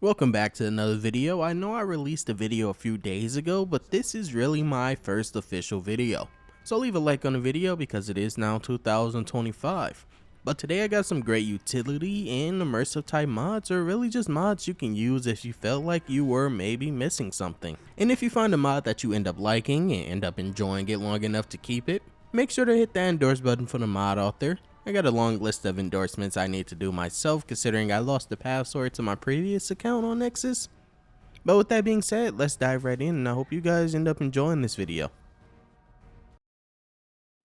Welcome back to another video. I know I released a video a few days ago, but this is really my first official video. So leave a like on the video because it is now 2025. But today I got some great utility and immersive type mods, or really just mods you can use if you felt like you were maybe missing something. And if you find a mod that you end up liking and end up enjoying it long enough to keep it, make sure to hit that endorse button for the mod author. I got a long list of endorsements I need to do myself, considering I lost the password to my previous account on Nexus. But with that being said, let's dive right in, and I hope you guys end up enjoying this video.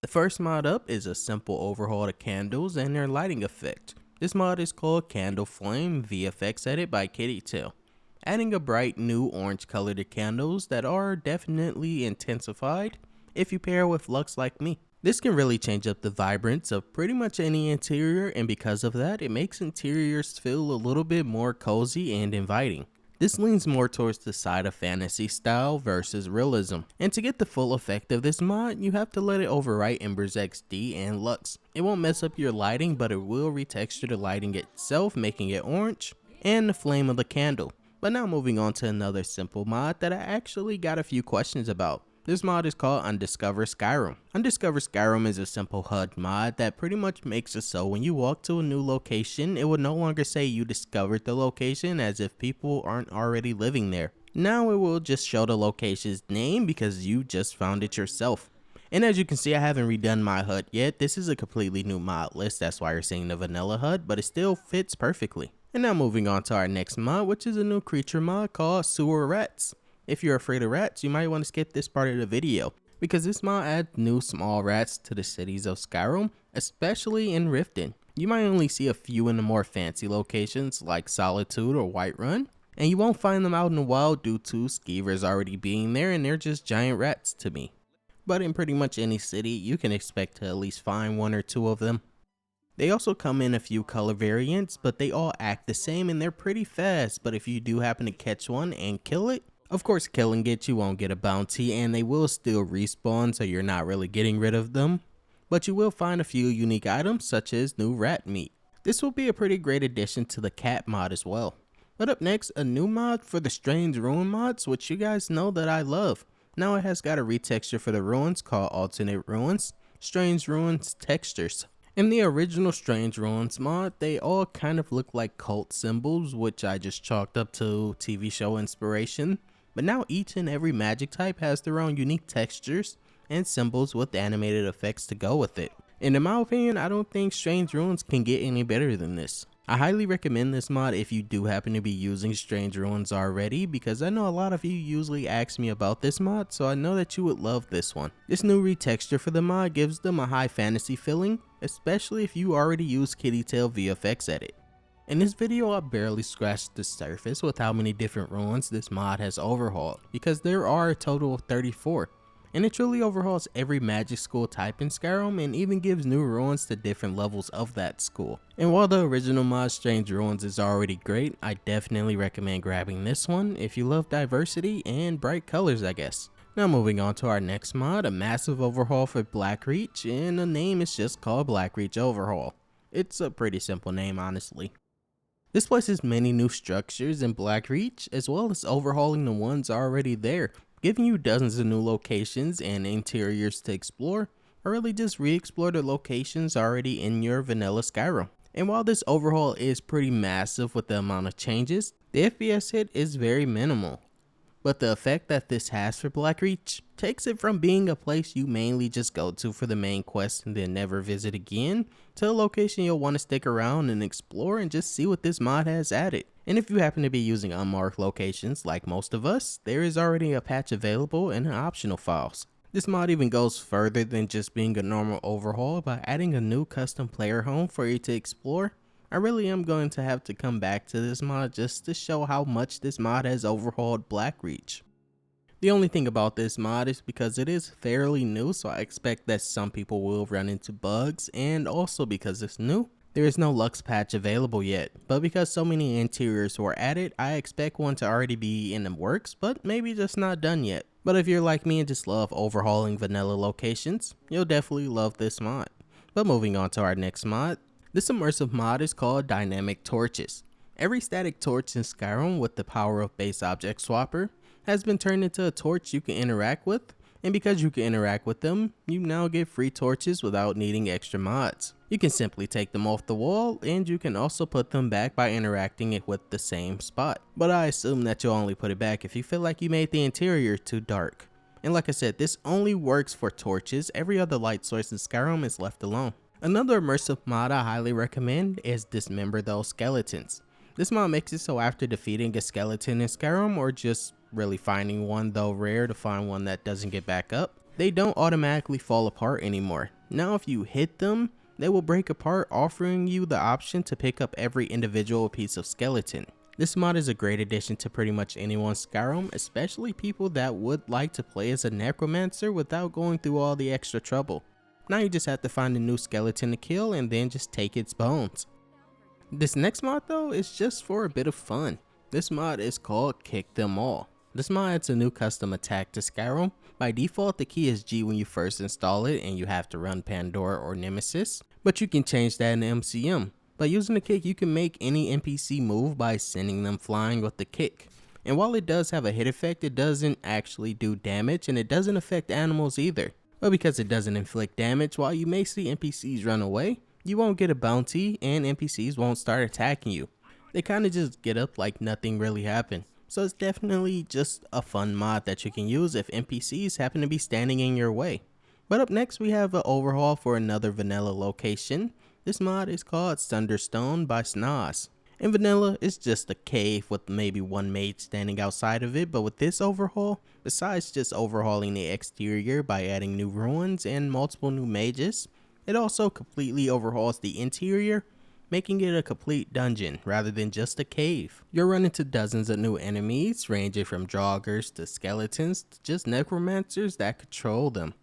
The first mod up is a simple overhaul to candles and their lighting effect. This mod is called Candle Flame VFX Edit by Kittytail, adding a bright new orange color to candles that are definitely intensified if you pair with looks like me. This can really change up the vibrance of pretty much any interior, and because of that, it makes interiors feel a little bit more cozy and inviting. This leans more towards the side of fantasy style versus realism, and to get the full effect of this mod, you have to let it overwrite Ember's XD and Lux. It won't mess up your lighting, but it will retexture the lighting itself, making it orange, and the flame of the candle. But now moving on to another simple mod that I actually got a few questions about. This mod is called Undiscover Skyrim. Undiscover Skyrim is a simple HUD mod that pretty much makes it so when you walk to a new location, it will no longer say you discovered the location as if people aren't already living there. Now it will just show the location's name because you just found it yourself. And as you can see, I haven't redone my HUD yet. This is a completely new mod list, that's why you're seeing the vanilla HUD, but it still fits perfectly. And now moving on to our next mod, which is a new creature mod called Sewer Rats. If you're afraid of rats, you might want to skip this part of the video, because this mod adds new small rats to the cities of Skyrim, especially in Riften. You might only see a few in the more fancy locations like Solitude or Whiterun, and you won't find them out in the wild due to skeevers already being there, and they're just giant rats to me. But in pretty much any city, you can expect to at least find one or two of them. They also come in a few color variants, but they all act the same and they're pretty fast, but if you do happen to catch one and kill it, of course killing it, you won't get a bounty and they will still respawn, so you're not really getting rid of them. But you will find a few unique items such as new rat meat. This will be a pretty great addition to the cat mod as well. But up next, a new mod for the Strange Ruin mods, which you guys know that I love. Now it has got a retexture for the ruins called Alternate Ruins, Strange Ruins Textures. In the original Strange Ruins mod, they all kind of look like cult symbols, which I just chalked up to TV show inspiration. But now each and every magic type has their own unique textures and symbols with animated effects to go with it. And in my opinion, I don't think Strange Ruins can get any better than this. I highly recommend this mod if you do happen to be using Strange Ruins already, because I know a lot of you usually ask me about this mod, so I know that you would love this one. This new retexture for the mod gives them a high fantasy feeling, especially if you already use Kittytail VFX Edit. In this video, I barely scratched the surface with how many different ruins this mod has overhauled, because there are a total of 34, and it truly overhauls every magic school type in Skyrim and even gives new ruins to different levels of that school. And while the original mod Strange Ruins is already great, I definitely recommend grabbing this one if you love diversity and bright colors, I guess. Now moving on to our next mod, a massive overhaul for Blackreach, and the name is just called Blackreach Overhaul. It's a pretty simple name, honestly. This places many new structures in Blackreach, as well as overhauling the ones already there, giving you dozens of new locations and interiors to explore, or really just re-explore the locations already in your vanilla Skyrim. And while this overhaul is pretty massive with the amount of changes, the FPS hit is very minimal. But the effect that this has for Blackreach takes it from being a place you mainly just go to for the main quest and then never visit again, to a location you'll want to stick around and explore and just see what this mod has added. And if you happen to be using unmarked locations like most of us, there is already a patch available in the optional files. This mod even goes further than just being a normal overhaul by adding a new custom player home for you to explore. I really am going to have to come back to this mod just to show how much this mod has overhauled Blackreach. The only thing about this mod is because it is fairly new, so I expect that some people will run into bugs, and also because it's new, there is no Lux patch available yet. But because so many interiors were added, I expect one to already be in the works, but maybe just not done yet. But if you're like me and just love overhauling vanilla locations, you'll definitely love this mod. But moving on to our next mod. This immersive mod is called Dynamic Torches. Every static torch in Skyrim with the power of base object swapper has been turned into a torch you can interact with, and because you can interact with them, you now get free torches without needing extra mods. You can simply take them off the wall, and you can also put them back by interacting it with the same spot. But I assume that you'll only put it back if you feel like you made the interior too dark. And like I said, this only works for torches. Every other light source in Skyrim is left alone. Another immersive mod I highly recommend is Dismember those skeletons. This mod makes it so after defeating a skeleton in Skyrim, or just really finding one, though rare to find one that doesn't get back up, they don't automatically fall apart anymore. Now if you hit them, they will break apart, offering you the option to pick up every individual piece of skeleton. This mod is a great addition to pretty much anyone's Skyrim, especially people that would like to play as a necromancer without going through all the extra trouble. Now you just have to find a new skeleton to kill and then just take its bones. This next mod though is just for a bit of fun. This mod is called Kick Them All. This mod adds a new custom attack to Skyrim. By default, the key is G when you first install it and you have to run Pandora or Nemesis, but you can change that in MCM. By using the kick, you can make any NPC move by sending them flying with the kick. And while it does have a hit effect, it doesn't actually do damage, and it doesn't affect animals either. But because it doesn't inflict damage, while you may see NPCs run away, you won't get a bounty and NPCs won't start attacking you. They kinda just get up like nothing really happened. So it's definitely just a fun mod that you can use if NPCs happen to be standing in your way. But up next we have an overhaul for another vanilla location. This mod is called Sunderstone by Snoz. In vanilla, it's just a cave with maybe one mage standing outside of it, but with this overhaul, besides just overhauling the exterior by adding new ruins and multiple new mages, it also completely overhauls the interior, making it a complete dungeon rather than just a cave. You'll run into dozens of new enemies, ranging from joggers to skeletons to just necromancers that control them.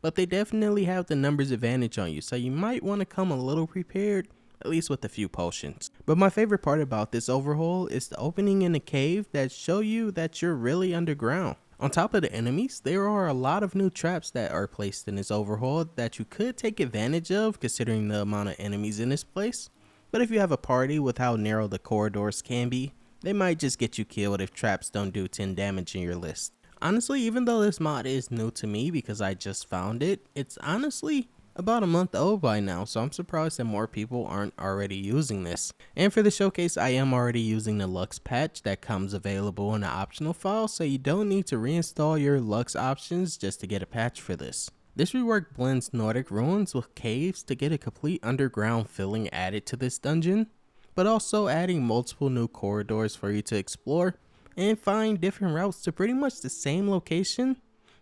But they definitely have the numbers advantage on you, so you might want to come a little prepared, at least with a few potions. But my favorite part about this overhaul is the opening in the cave that show you that you're really underground. On top of the enemies, there are a lot of new traps that are placed in this overhaul that you could take advantage of considering the amount of enemies in this place. But if you have a party with how narrow the corridors can be, they might just get you killed if traps don't do 10 damage in your list. Honestly, even though this mod is new to me because I just found it, it's honestly about a month old by now, so I'm surprised that more people aren't already using this. And for the showcase, I am already using the Lux patch that comes available in the optional file, so you don't need to reinstall your Lux options just to get a patch for this. This rework blends Nordic ruins with caves to get a complete underground feeling added to this dungeon, but also adding multiple new corridors for you to explore and find different routes to pretty much the same location,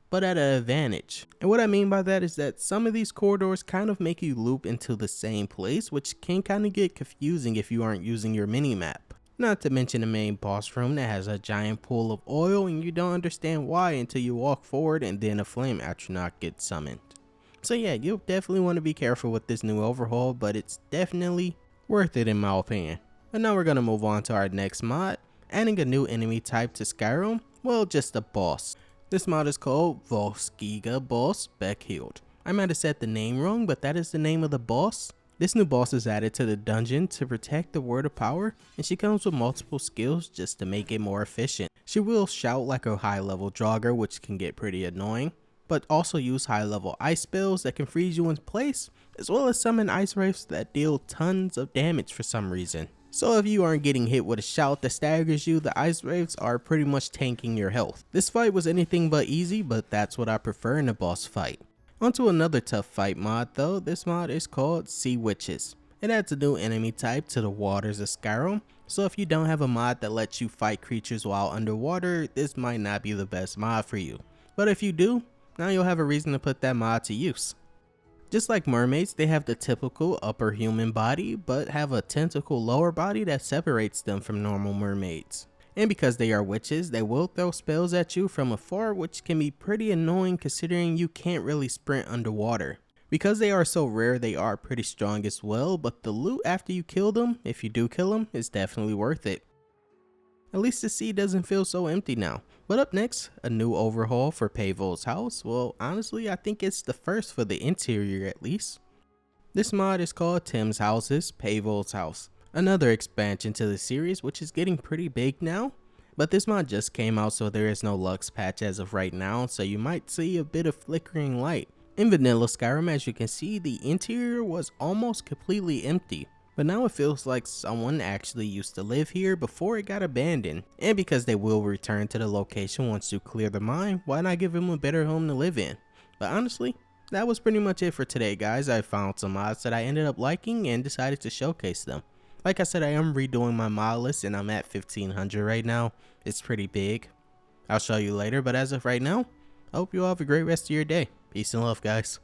but at an advantage. And what I mean by that is that some of these corridors kind of make you loop into the same place, which can kind of get confusing if you aren't using your mini-map. Not to mention the main boss room that has a giant pool of oil and you don't understand why until you walk forward and then a flame astronaut gets summoned. So yeah, you'll definitely want to be careful with this new overhaul, but it's definitely worth it in my opinion. But now we're going to move on to our next mod, adding a new enemy type to Skyrim, well, just a boss. This mod is called Volskygge Boss Bekkhild. I might have said the name wrong, but that is the name of the boss. This new boss is added to the dungeon to protect the word of power, and she comes with multiple skills just to make it more efficient. She will shout like a high level jogger, which can get pretty annoying, but also use high level ice spells that can freeze you in place, as well as summon ice wraiths that deal tons of damage for some reason. So if you aren't getting hit with a shout that staggers you, the ice wraiths are pretty much tanking your health. This fight was anything but easy, but that's what I prefer in a boss fight. Onto another tough fight mod though. This mod is called Sea Witches. It adds a new enemy type to the waters of Skyrim, so if you don't have a mod that lets you fight creatures while underwater, this might not be the best mod for you. But if you do, now you'll have a reason to put that mod to use. Just like mermaids, they have the typical upper human body, but have a tentacle lower body that separates them from normal mermaids. And because they are witches, they will throw spells at you from afar, which can be pretty annoying considering you can't really sprint underwater. Because they are so rare, they are pretty strong as well, but the loot after you kill them, if you do kill them, is definitely worth it. At least the sea doesn't feel so empty now. But up next, a new overhaul for Pavo's house. Well, honestly, I think it's the first for the interior at least. This mod is called Tim's Houses, Pavo's House. Another expansion to the series, which is getting pretty big now. But this mod just came out, so there is no Lux patch as of right now, so you might see a bit of flickering light. In vanilla Skyrim, as you can see, the interior was almost completely empty. But now it feels like someone actually used to live here before it got abandoned. And because they will return to the location once you clear the mine, why not give them a better home to live in? But honestly, that was pretty much it for today, guys. I found some mods that I ended up liking and decided to showcase them. Like I said, I am redoing my mod list and I'm at 1500 right now. It's pretty big. I'll show you later, but as of right now, I hope you all have a great rest of your day. Peace and love, guys.